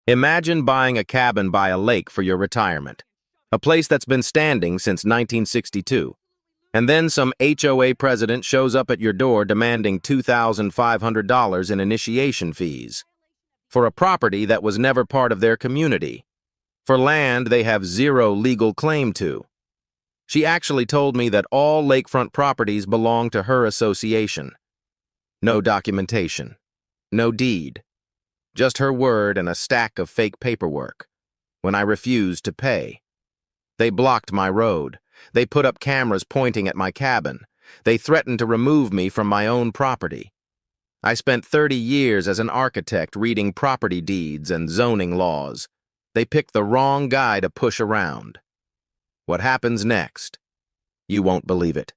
Imagine buying a cabin by a lake for your retirement, a place that's been standing since 1962. And then some HOA president shows up at your door demanding $2,500 in initiation fees for a property that was never part of their community, for land they have zero legal claim to. She actually told me that all lakefront properties belong to her association. No documentation, no deed, just her word and a stack of fake paperwork. When I refused to pay, they blocked my road. They put up cameras pointing at my cabin. They threatened to remove me from my own property. I spent 30 years as an architect reading property deeds and zoning laws. They picked the wrong guy to push around. What happens next? You won't believe it.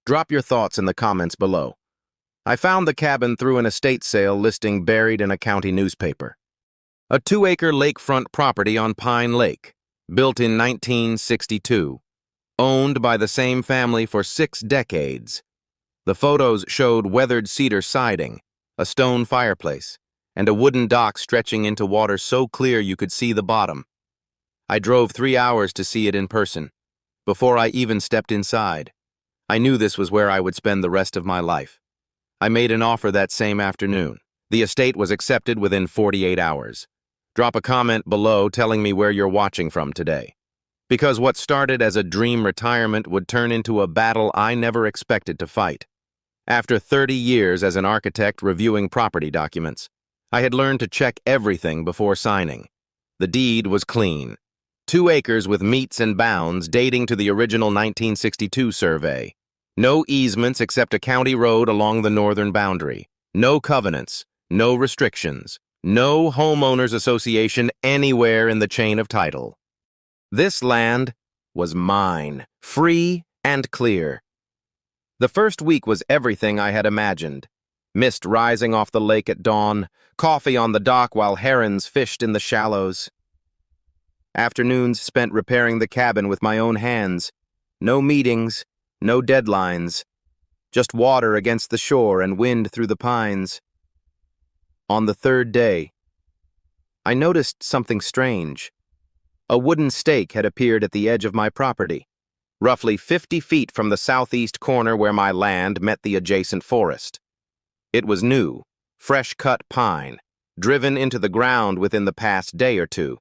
Drop your thoughts in the comments below. I found the cabin through an estate sale listing buried in a county newspaper. A 2-acre lakefront property on Pine Lake, built in 1962. Owned by the same family for 6 decades. The photos showed weathered cedar siding, a stone fireplace, and a wooden dock stretching into water so clear you could see the bottom. I drove 3 hours to see it in person, before I even stepped inside. I knew this was where I would spend the rest of my life. I made an offer that same afternoon. The estate was accepted within 48 hours. Drop a comment below telling me where you're watching from today. Because what started as a dream retirement would turn into a battle I never expected to fight. After 30 years as an architect reviewing property documents, I had learned to check everything before signing. The deed was clean. 2 acres with metes and bounds dating to the original 1962 survey. No easements except a county road along the northern boundary. No covenants, no restrictions, no homeowners association anywhere in the chain of title. This land was mine, free and clear. The first week was everything I had imagined. Mist rising off the lake at dawn, coffee on the dock while herons fished in the shallows. Afternoons spent repairing the cabin with my own hands. No meetings, no deadlines. Just water against the shore and wind through the pines. On the 3rd day, I noticed something strange. A wooden stake had appeared at the edge of my property, roughly 50 feet from the southeast corner where my land met the adjacent forest. It was new, fresh-cut pine, driven into the ground within the past day or two.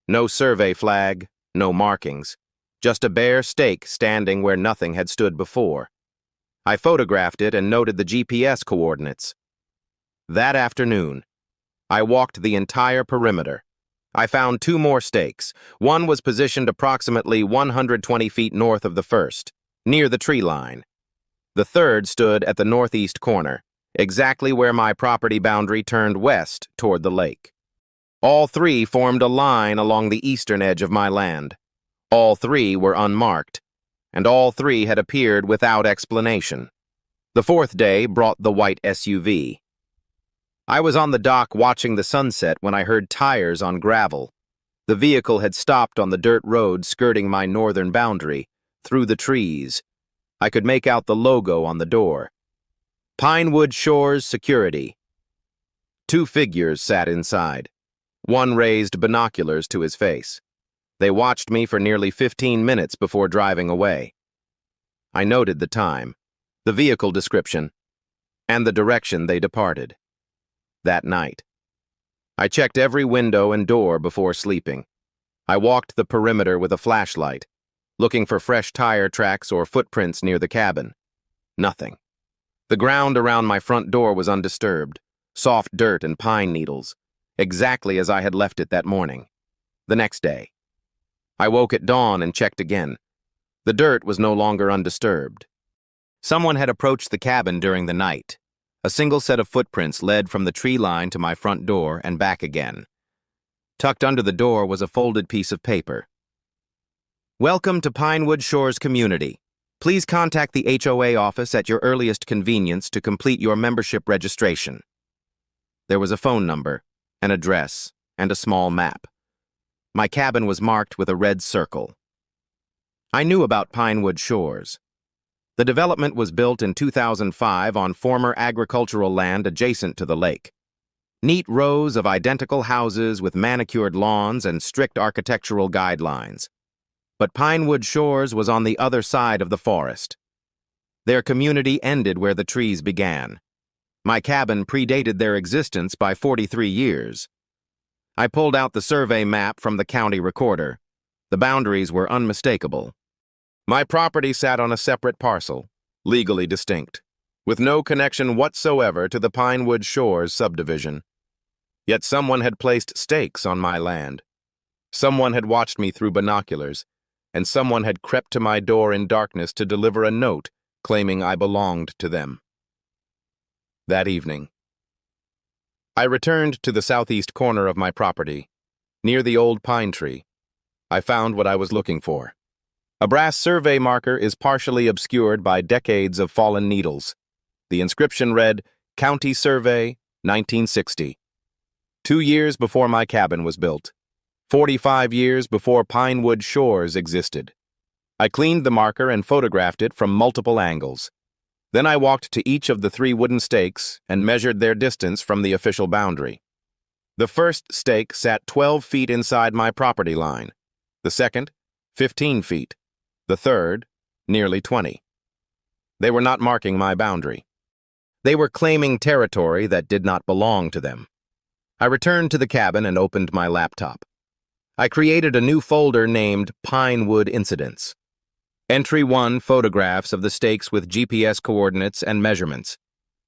No survey flag, no markings, just a bare stake standing where nothing had stood before. I photographed it and noted the GPS coordinates. That afternoon, I walked the entire perimeter. I found 2 more stakes. One was positioned approximately 120 feet north of the first, near the tree line. The third stood at the northeast corner, exactly where my property boundary turned west toward the lake. All 3 formed a line along the eastern edge of my land. All 3 were unmarked, and all 3 had appeared without explanation. The 4th day brought the white SUV. I was on the dock watching the sunset when I heard tires on gravel. The vehicle had stopped on the dirt road skirting my northern boundary, through the trees. I could make out the logo on the door. Pinewood Shores Security. 2 figures sat inside. One raised binoculars to his face. They watched me for nearly 15 minutes before driving away. I noted the time, the vehicle description, and the direction they departed. That night, I checked every window and door before sleeping. I walked the perimeter with a flashlight, looking for fresh tire tracks or footprints near the cabin. Nothing. The ground around my front door was undisturbed, soft dirt and pine needles, exactly as I had left it that morning. The next day, I woke at dawn and checked again. The dirt was no longer undisturbed. Someone had approached the cabin during the night. A single set of footprints led from the tree line to my front door and back again. Tucked under the door was a folded piece of paper. Welcome to Pinewood Shores Community. Please contact the HOA office at your earliest convenience to complete your membership registration. There was a phone number, an address, and a small map. My cabin was marked with a red circle. I knew about Pinewood Shores. The development was built in 2005 on former agricultural land adjacent to the lake. Neat rows of identical houses with manicured lawns and strict architectural guidelines. But Pinewood Shores was on the other side of the forest. Their community ended where the trees began. My cabin predated their existence by 43 years. I pulled out the survey map from the county recorder. The boundaries were unmistakable. My property sat on a separate parcel, legally distinct, with no connection whatsoever to the Pinewood Shores subdivision. Yet someone had placed stakes on my land. Someone had watched me through binoculars, and someone had crept to my door in darkness to deliver a note claiming I belonged to them. That evening, I returned to the southeast corner of my property, near the old pine tree. I found what I was looking for. A brass survey marker is partially obscured by decades of fallen needles. The inscription read, County Survey, 1960. 2 years before my cabin was built. 45 years before Pinewood Shores existed. I cleaned the marker and photographed it from multiple angles. Then I walked to each of the 3 wooden stakes and measured their distance from the official boundary. The first stake sat 12 feet inside my property line. The second, 15 feet. The third, nearly 20. They were not marking my boundary. They were claiming territory that did not belong to them. I returned to the cabin and opened my laptop. I created a new folder named Pinewood Incidents. Entry 1, photographs of the stakes with GPS coordinates and measurements.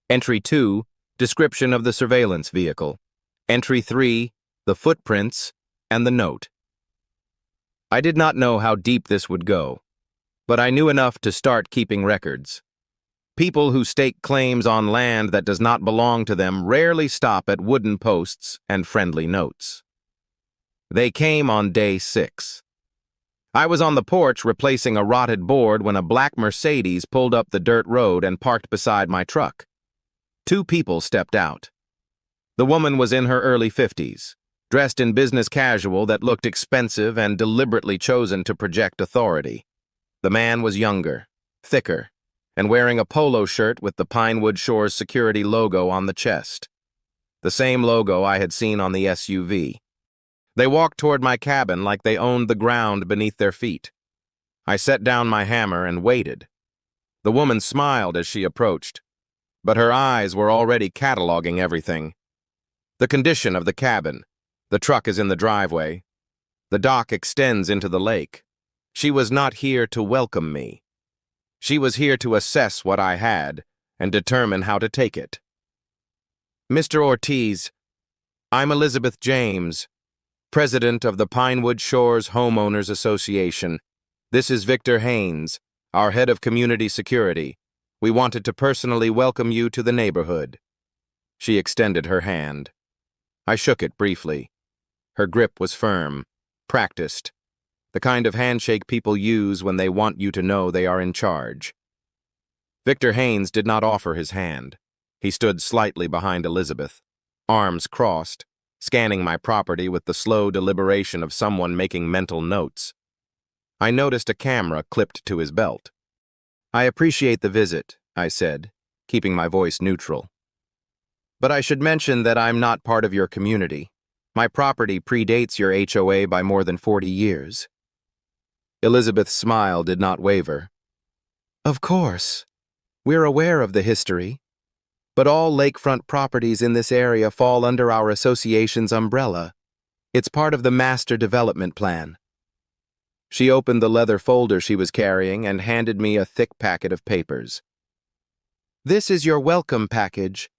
Entry 2, description of the surveillance vehicle. Entry 3, the footprints and the note. I did not know how deep this would go, but I knew enough to start keeping records. People who stake claims on land that does not belong to them rarely stop at wooden posts and friendly notes. They came on day 6. I was on the porch replacing a rotted board when a black Mercedes pulled up the dirt road and parked beside my truck. 2 people stepped out. The woman was in her early 50s, dressed in business casual that looked expensive and deliberately chosen to project authority. The man was younger, thicker, and wearing a polo shirt with the Pinewood Shores security logo on the chest. The same logo I had seen on the SUV. They walked toward my cabin like they owned the ground beneath their feet. I set down my hammer and waited. The woman smiled as she approached, but her eyes were already cataloging everything. The condition of the cabin. The truck is in the driveway. The dock extends into the lake. She was not here to welcome me. She was here to assess what I had and determine how to take it. Mr. Ortiz, I'm Elizabeth James, President of the Pinewood Shores Homeowners Association. This is Victor Haynes, our head of community security. We wanted to personally welcome you to the neighborhood. She extended her hand. I shook it briefly. Her grip was firm, practiced, the kind of handshake people use when they want you to know they are in charge. Victor Haynes did not offer his hand. He stood slightly behind Elizabeth, arms crossed, scanning my property with the slow deliberation of someone making mental notes. I noticed a camera clipped to his belt. I appreciate the visit, I said, keeping my voice neutral. But I should mention that I'm not part of your community. My property predates your HOA by more than 40 years. Elizabeth's smile did not waver. Of course. We're aware of the history. But all lakefront properties in this area fall under our association's umbrella. It's part of the master development plan. She opened the leather folder she was carrying and handed me a thick packet of papers. This is your welcome package.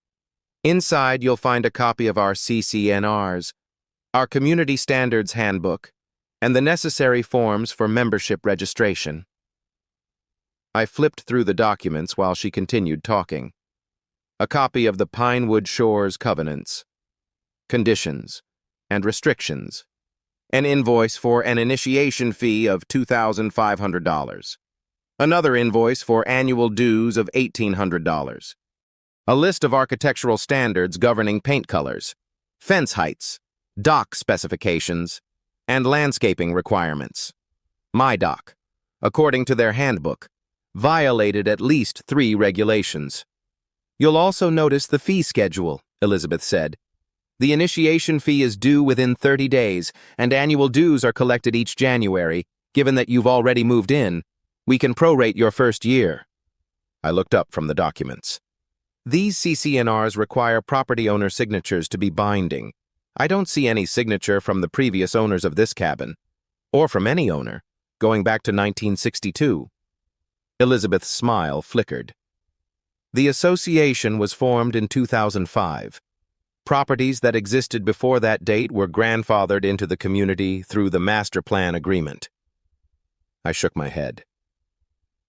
Inside, you'll find a copy of our CCNRs, our Community Standards Handbook, and the necessary forms for membership registration. I flipped through the documents while she continued talking. A copy of the Pinewood Shores Covenants, Conditions, and Restrictions, an invoice for an initiation fee of $2,500, another invoice for annual dues of $1,800, a list of architectural standards governing paint colors, fence heights, dock specifications, and landscaping requirements. My dock, according to their handbook, violated at least 3 regulations. You'll also notice the fee schedule, Elizabeth said. The initiation fee is due within 30 days, and annual dues are collected each January. Given that you've already moved in, we can prorate your first year. I looked up from the documents. These CC&Rs require property owner signatures to be binding. I don't see any signature from the previous owners of this cabin, or from any owner, going back to 1962. Elizabeth's smile flickered. The association was formed in 2005. Properties that existed before that date were grandfathered into the community through the master plan agreement. I shook my head.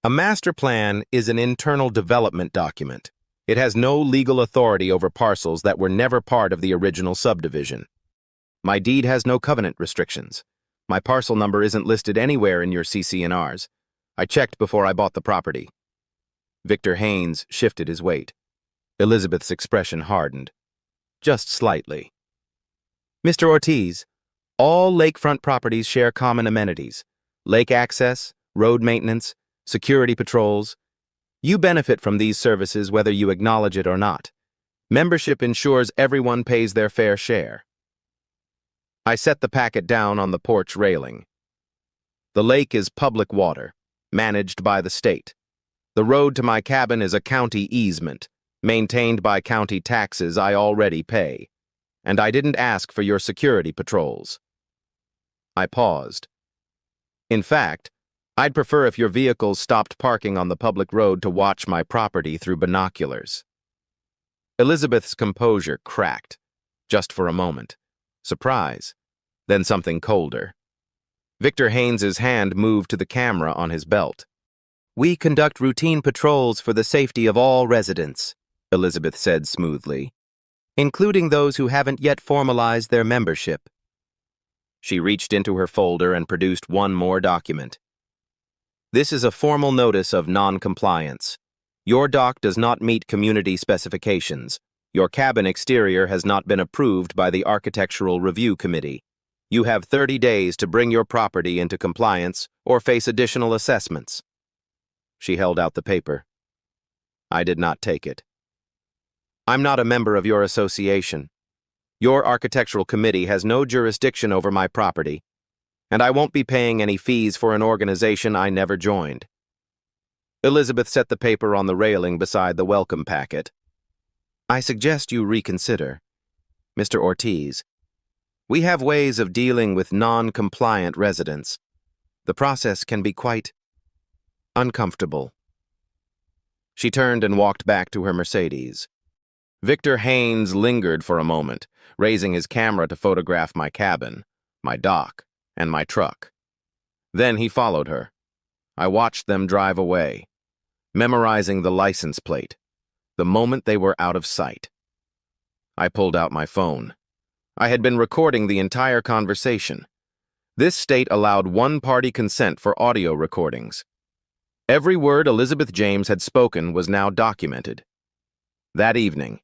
A master plan is an internal development document. It has no legal authority over parcels that were never part of the original subdivision. My deed has no covenant restrictions. My parcel number isn't listed anywhere in your CC&Rs. I checked before I bought the property. Victor Haynes shifted his weight. Elizabeth's expression hardened. Just slightly. Mr. Ortiz, all lakefront properties share common amenities. Lake access, road maintenance, security patrols. You benefit from these services whether you acknowledge it or not. Membership ensures everyone pays their fair share. I set the packet down on the porch railing. The lake is public water, managed by the state. The road to my cabin is a county easement, maintained by county taxes I already pay. And I didn't ask for your security patrols. I paused. In fact, I'd prefer if your vehicles stopped parking on the public road to watch my property through binoculars. Elizabeth's composure cracked, just for a moment. Surprise, then something colder. Victor Haynes's hand moved to the camera on his belt. We conduct routine patrols for the safety of all residents, Elizabeth said smoothly, including those who haven't yet formalized their membership. She reached into her folder and produced one more document. This is a formal notice of non-compliance. Your dock does not meet community specifications. Your cabin exterior has not been approved by the Architectural Review Committee. You have 30 days to bring your property into compliance or face additional assessments. She held out the paper. I did not take it. I'm not a member of your association. Your architectural committee has no jurisdiction over my property, and I won't be paying any fees for an organization I never joined. Elizabeth set the paper on the railing beside the welcome packet. I suggest you reconsider, Mr. Ortiz. We have ways of dealing with non-compliant residents. The process can be quite uncomfortable. She turned and walked back to her Mercedes. Victor Haynes lingered for a moment, raising his camera to photograph my cabin, my dock, and my truck. Then he followed her. I watched them drive away, memorizing the license plate, the moment they were out of sight. I pulled out my phone. I had been recording the entire conversation. This state allowed one-party consent for audio recordings. Every word Elizabeth James had spoken was now documented. That evening,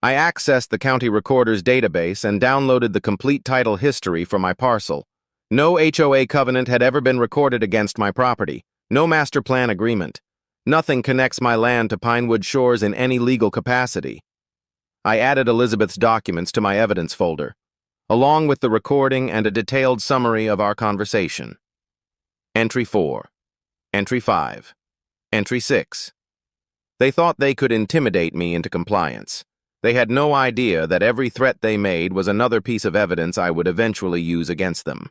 I accessed the county recorder's database and downloaded the complete title history for my parcel. No HOA covenant had ever been recorded against my property. No master plan agreement. Nothing connects my land to Pinewood Shores in any legal capacity. I added Elizabeth's documents to my evidence folder, along with the recording and a detailed summary of our conversation. Entry 4. Entry 5. Entry 6. They thought they could intimidate me into compliance. They had no idea that every threat they made was another piece of evidence I would eventually use against them.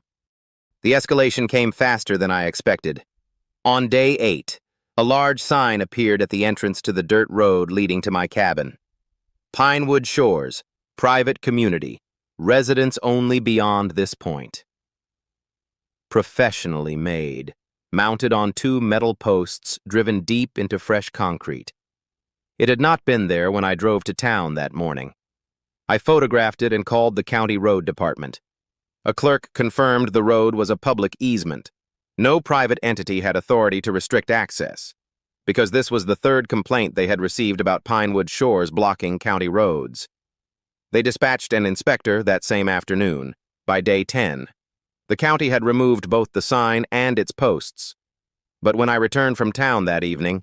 The escalation came faster than I expected. On day 8, a large sign appeared at the entrance to the dirt road leading to my cabin. Pinewood Shores, private community, residents only beyond this point. Professionally made, mounted on 2 metal posts driven deep into fresh concrete. It had not been there when I drove to town that morning. I photographed it and called the county road department. A clerk confirmed the road was a public easement. No private entity had authority to restrict access, because this was the 3rd complaint they had received about Pinewood Shores blocking county roads. They dispatched an inspector that same afternoon. By day 10, the county had removed both the sign and its posts. But when I returned from town that evening,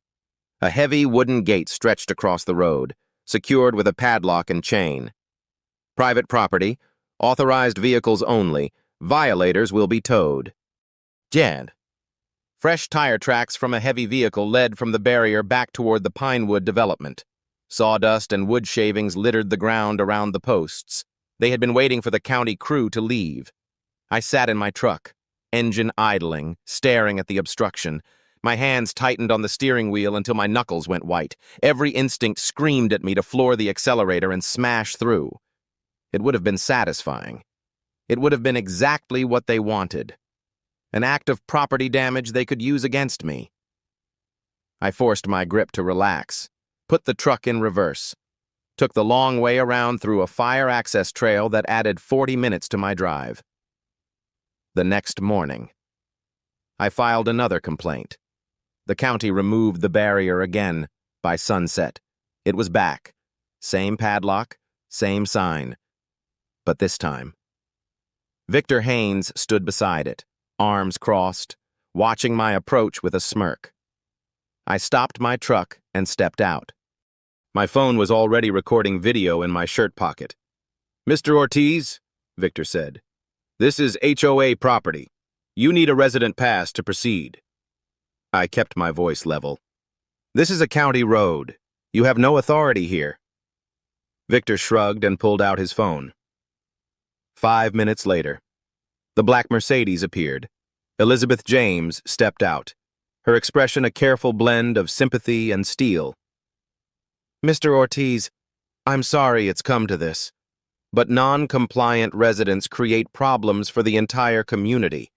a heavy wooden gate stretched across the road, secured with a padlock and chain. Private property, authorized vehicles only, violators will be towed. Jan. Fresh tire tracks from a heavy vehicle led from the barrier back toward the Pinewood development. Sawdust and wood shavings littered the ground around the posts. They had been waiting for the county crew to leave. I sat in my truck, engine idling, staring at the obstruction. My hands tightened on the steering wheel until my knuckles went white. Every instinct screamed at me to floor the accelerator and smash through. It would have been satisfying. It would have been exactly what they wanted. An act of property damage they could use against me. I forced my grip to relax, put the truck in reverse, took the long way around through a fire access trail that added 40 minutes to my drive. The next morning, I filed another complaint. The county removed the barrier again by sunset. It was back. Same padlock, same sign. But this time, Victor Haynes stood beside it, arms crossed, watching my approach with a smirk. I stopped my truck and stepped out. My phone was already recording video in my shirt pocket. "Mr. Ortiz," Victor said, "this is HOA property. You need a resident pass to proceed." I kept my voice level. "This is a county road. You have no authority here." Victor shrugged and pulled out his phone. 5 minutes later, the black Mercedes appeared. Elizabeth James stepped out, her expression a careful blend of sympathy and steel. "Mr. Ortiz, I'm sorry it's come to this, but non-compliant residents create problems for the entire community.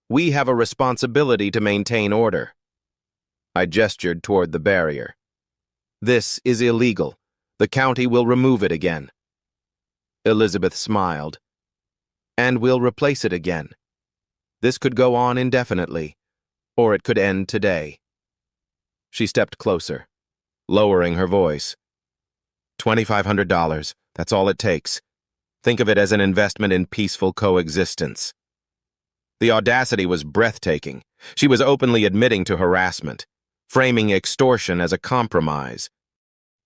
We have a responsibility to maintain order." I gestured toward the barrier. "This is illegal. The county will remove it again." Elizabeth smiled. "And we'll replace it again. This could go on indefinitely, or it could end today." She stepped closer, lowering her voice. $2,500, that's all it takes. Think of it as an investment in peaceful coexistence. The audacity was breathtaking. She was openly admitting to harassment, framing extortion as a compromise.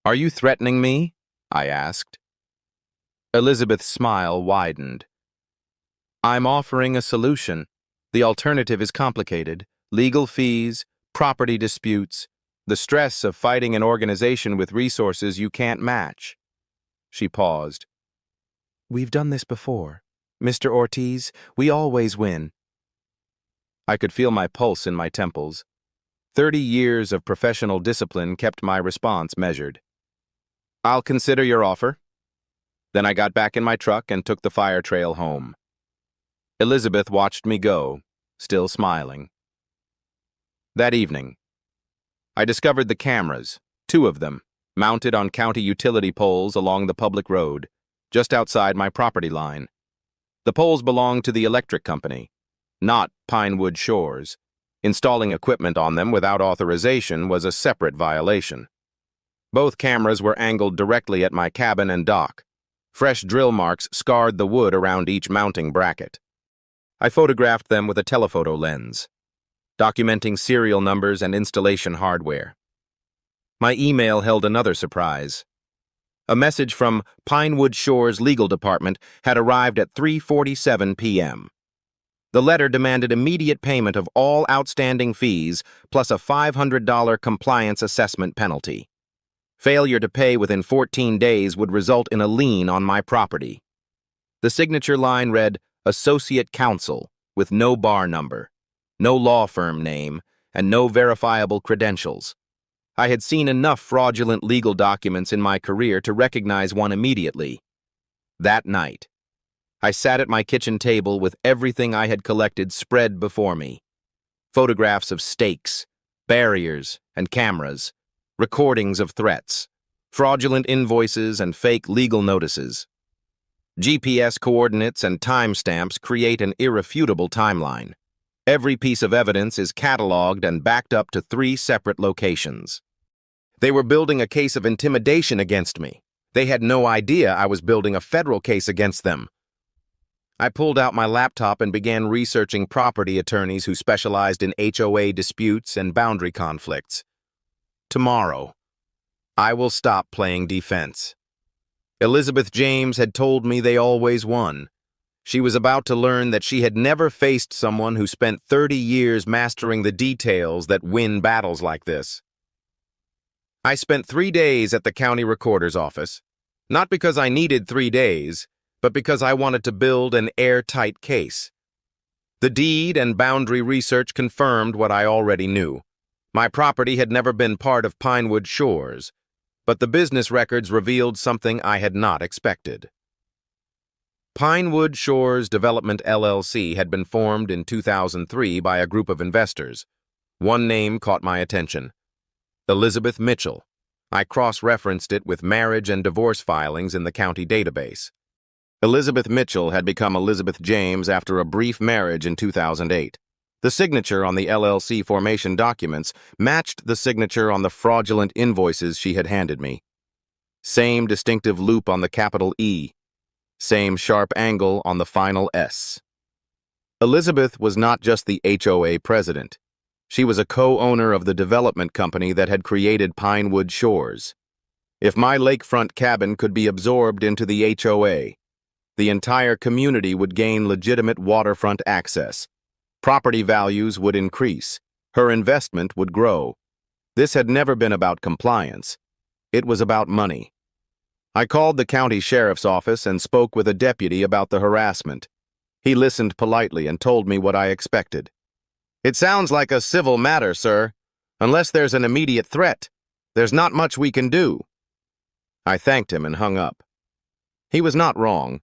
"Are you threatening me?" I asked. Elizabeth's smile widened. "I'm offering a solution. The alternative is complicated. Legal fees, property disputes, the stress of fighting an organization with resources you can't match." She paused. "We've done this before. Mr. Ortiz, we always win." I could feel my pulse in my temples. 30 years of professional discipline kept my response measured. "I'll consider your offer." Then I got back in my truck and took the fire trail home. Elizabeth watched me go, still smiling. That evening, I discovered the cameras, 2 of them, mounted on county utility poles along the public road, just outside my property line. The poles belonged to the electric company, not Pinewood Shores. Installing equipment on them without authorization was a separate violation. Both cameras were angled directly at my cabin and dock. Fresh drill marks scarred the wood around each mounting bracket. I photographed them with a telephoto lens, documenting serial numbers and installation hardware. My email held another surprise. A message from Pinewood Shores Legal Department had arrived at 3:47 p.m. The letter demanded immediate payment of all outstanding fees, plus a $500 compliance assessment penalty. Failure to pay within 14 days would result in a lien on my property. The signature line read, "Associate Counsel," with no bar number, no law firm name, and no verifiable credentials. I had seen enough fraudulent legal documents in my career to recognize one immediately. That night, I sat at my kitchen table with everything I had collected spread before me. Photographs of stakes, barriers, and cameras, recordings of threats, fraudulent invoices and fake legal notices. GPS coordinates and timestamps create an irrefutable timeline. Every piece of evidence is cataloged and backed up to 3 separate locations. They were building a case of intimidation against me. They had no idea I was building a federal case against them. I pulled out my laptop and began researching property attorneys who specialized in HOA disputes and boundary conflicts. Tomorrow, I will stop playing defense. Elizabeth James had told me they always won. She was about to learn that she had never faced someone who spent 30 years mastering the details that win battles like this. I spent 3 days at the county recorder's office, not because I needed 3 days, but because I wanted to build an airtight case. The deed and boundary research confirmed what I already knew. My property had never been part of Pinewood Shores, but the business records revealed something I had not expected. Pinewood Shores Development LLC had been formed in 2003 by a group of investors. One name caught my attention: Elizabeth Mitchell. I cross-referenced it with marriage and divorce filings in the county database. Elizabeth Mitchell had become Elizabeth James after a brief marriage in 2008. The signature on the LLC formation documents matched the signature on the fraudulent invoices she had handed me. Same distinctive loop on the capital E. Same sharp angle on the final S. Elizabeth was not just the HOA president. She was a co-owner of the development company that had created Pinewood Shores. If my lakefront cabin could be absorbed into the HOA, the entire community would gain legitimate waterfront access. Property values would increase. Her investment would grow. This had never been about compliance. It was about money. I called the county sheriff's office and spoke with a deputy about the harassment. He listened politely and told me what I expected. "It sounds like a civil matter, sir. Unless there's an immediate threat, there's not much we can do." I thanked him and hung up. He was not wrong,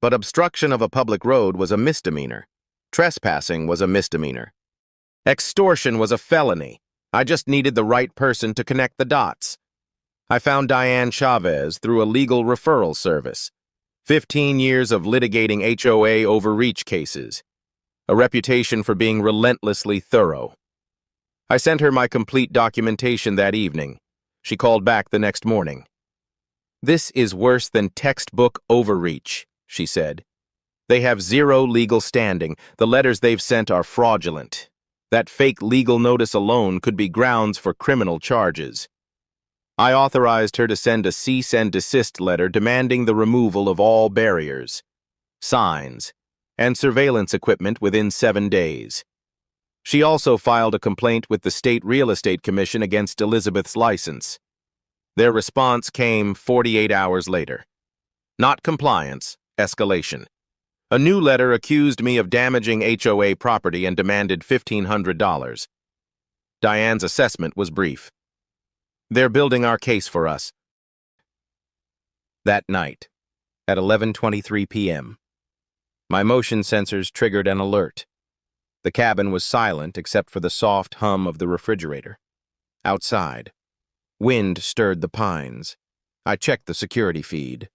but obstruction of a public road was a misdemeanor. Trespassing was a misdemeanor. Extortion was a felony. I just needed the right person to connect the dots. I found Diane Chavez through a legal referral service. 15 years of litigating HOA overreach cases. A reputation for being relentlessly thorough. I sent her my complete documentation that evening. She called back the next morning. "This is worse than textbook overreach," she said. "They have zero legal standing. The letters they've sent are fraudulent. That fake legal notice alone could be grounds for criminal charges." I authorized her to send a cease and desist letter demanding the removal of all barriers, signs, and surveillance equipment within 7 days. She also filed a complaint with the State Real Estate Commission against Elizabeth's license. Their response came 48 hours later. Not compliance, escalation. A new letter accused me of damaging HOA property and demanded $1,500. Diane's assessment was brief. "They're building our case for us." That night, at 11:23 p.m., my motion sensors triggered an alert. The cabin was silent except for the soft hum of the refrigerator. Outside, wind stirred the pines. I checked the security feed.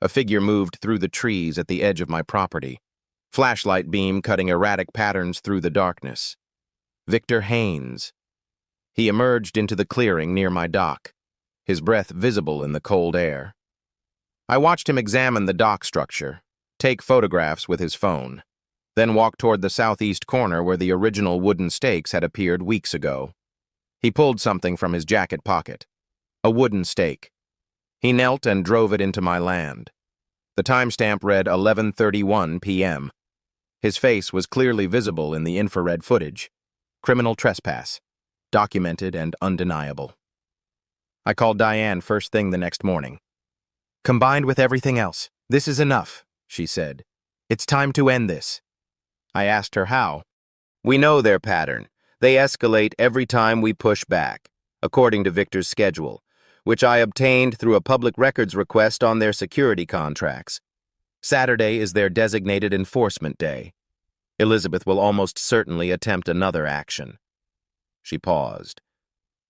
A figure moved through the trees at the edge of my property, flashlight beam cutting erratic patterns through the darkness. Victor Haynes. He emerged into the clearing near my dock, his breath visible in the cold air. I watched him examine the dock structure, take photographs with his phone, then walk toward the southeast corner where the original wooden stakes had appeared weeks ago. He pulled something from his jacket pocket. A wooden stake. He knelt and drove it into my land. The timestamp read 11:31 p.m. His face was clearly visible in the infrared footage. Criminal trespass. Documented and undeniable. I called Diane first thing the next morning. "Combined with everything else, this is enough," she said. "It's time to end this." I asked her how. "We know their pattern. They escalate every time we push back, according to Victor's schedule, which I obtained through a public records request on their security contracts. Saturday is their designated enforcement day. Elizabeth will almost certainly attempt another action." She paused.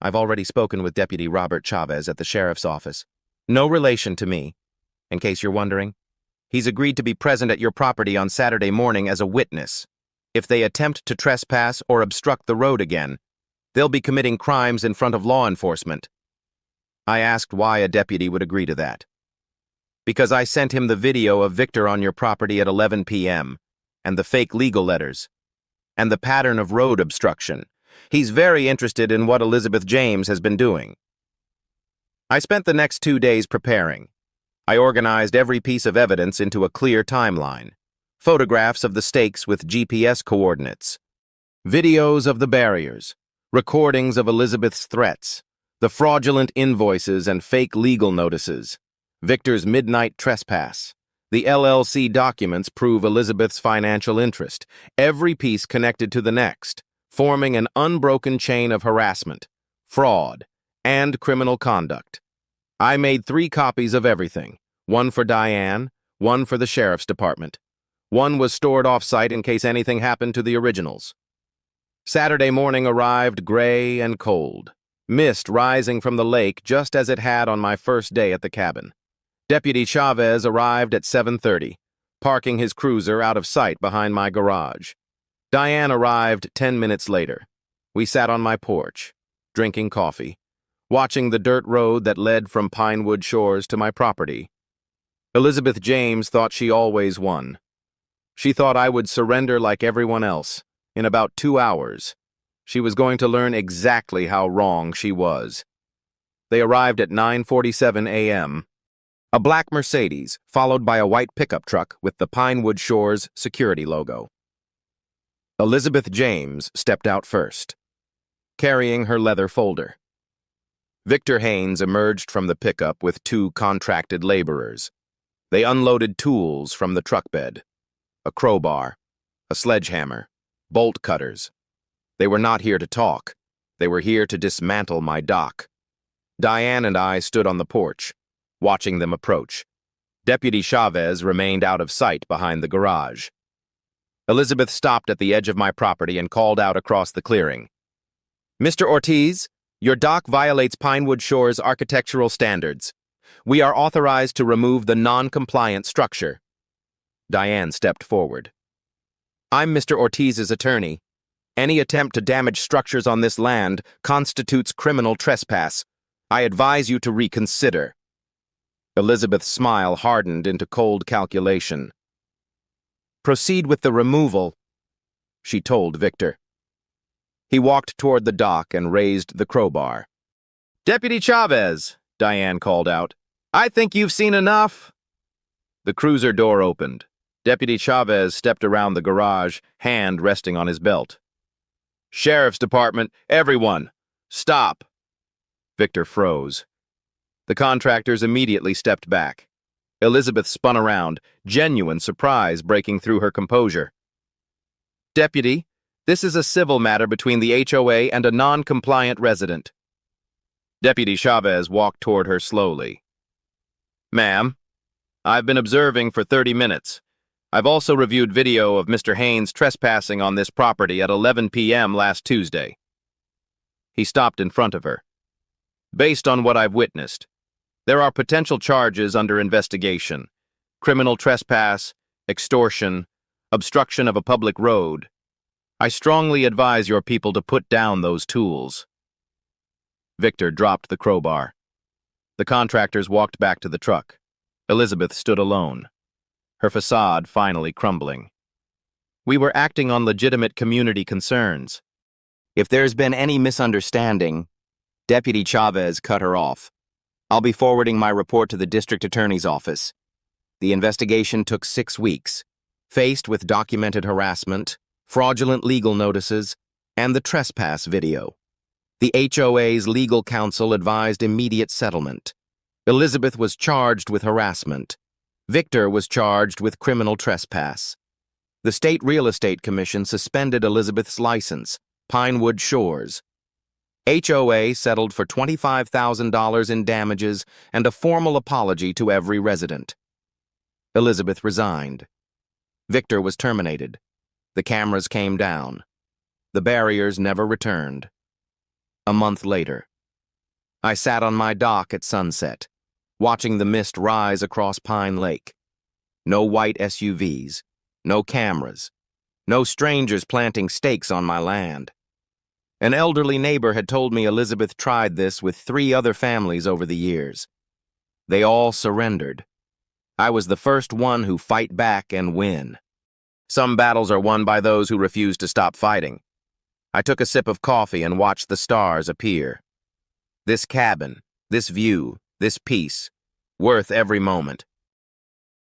"I've already spoken with Deputy Robert Chavez at the sheriff's office. No relation to me, in case you're wondering. He's agreed to be present at your property on Saturday morning as a witness. If they attempt to trespass or obstruct the road again, they'll be committing crimes in front of law enforcement." I asked why a deputy would agree to that. "Because I sent him the video of Victor on your property at 11 p.m., and the fake legal letters, and the pattern of road obstruction. He's very interested in what Elizabeth James has been doing." I spent the next 2 days preparing. I organized every piece of evidence into a clear timeline. Photographs of the stakes with GPS coordinates. Videos of the barriers. Recordings of Elizabeth's threats. The fraudulent invoices and fake legal notices. Victor's midnight trespass. The LLC documents prove Elizabeth's financial interest, every piece connected to the next, forming an unbroken chain of harassment, fraud, and criminal conduct. I made 3 copies of everything, one for Diane, one for the sheriff's department. One was stored off-site in case anything happened to the originals. Saturday morning arrived gray and cold, mist rising from the lake just as it had on my first day at the cabin. Deputy Chavez arrived at 7:30, parking his cruiser out of sight behind my garage. Diane arrived 10 minutes later. We sat on my porch, drinking coffee, watching the dirt road that led from Pinewood Shores to my property. Elizabeth James thought she always won. She thought I would surrender like everyone else. In about 2 hours, she was going to learn exactly how wrong she was. They arrived at 9:47 a.m. A black Mercedes, followed by a white pickup truck with the Pinewood Shores security logo. Elizabeth James stepped out first, carrying her leather folder. Victor Haynes emerged from the pickup with 2 contracted laborers. They unloaded tools from the truck bed: a crowbar, a sledgehammer, bolt cutters. They were not here to talk. They were here to dismantle my dock. Diane and I stood on the porch, watching them approach. Deputy Chavez remained out of sight behind the garage. Elizabeth stopped at the edge of my property and called out across the clearing. "Mr. Ortiz, your dock violates Pinewood Shores architectural standards. We are authorized to remove the non-compliant structure." Diane stepped forward. "I'm Mr. Ortiz's attorney. Any attempt to damage structures on this land constitutes criminal trespass. I advise you to reconsider." Elizabeth's smile hardened into cold calculation. "Proceed with the removal," she told Victor. He walked toward the dock and raised the crowbar. "Deputy Chavez," Diane called out, "I think you've seen enough." The cruiser door opened. Deputy Chavez stepped around the garage, hand resting on his belt. "Sheriff's Department, everyone, stop." Victor froze. The contractors immediately stepped back. Elizabeth spun around, genuine surprise breaking through her composure. "Deputy, this is a civil matter between the HOA and a non-compliant resident." Deputy Chavez walked toward her slowly. "Ma'am, I've been observing for 30 minutes. I've also reviewed video of Mr. Haynes trespassing on this property at 11 p.m. last Tuesday." He stopped in front of her. "Based on what I've witnessed, there are potential charges under investigation: criminal trespass, extortion, obstruction of a public road. I strongly advise your people to put down those tools." Victor dropped the crowbar. The contractors walked back to the truck. Elizabeth stood alone, her facade finally crumbling. "We were acting on legitimate community concerns. If there's been any misunderstanding..." Deputy Chavez cut her off. "I'll be forwarding my report to the district attorney's office." The investigation took 6 weeks, faced with documented harassment, fraudulent legal notices, and the trespass video. The HOA's legal counsel advised immediate settlement. Elizabeth was charged with harassment. Victor was charged with criminal trespass. The State Real Estate Commission suspended Elizabeth's license, Pinewood Shores. HOA settled for $25,000 in damages and a formal apology to every resident. Elizabeth resigned. Victor was terminated. The cameras came down. The barriers never returned. A month later, I sat on my dock at sunset, watching the mist rise across Pine Lake. No white SUVs, no cameras, no strangers planting stakes on my land. An elderly neighbor had told me Elizabeth tried this with 3 other families over the years. They all surrendered. I was the first one who fight back and win. Some battles are won by those who refuse to stop fighting. I took a sip of coffee and watched the stars appear. This cabin, this view, this peace, Worth every moment.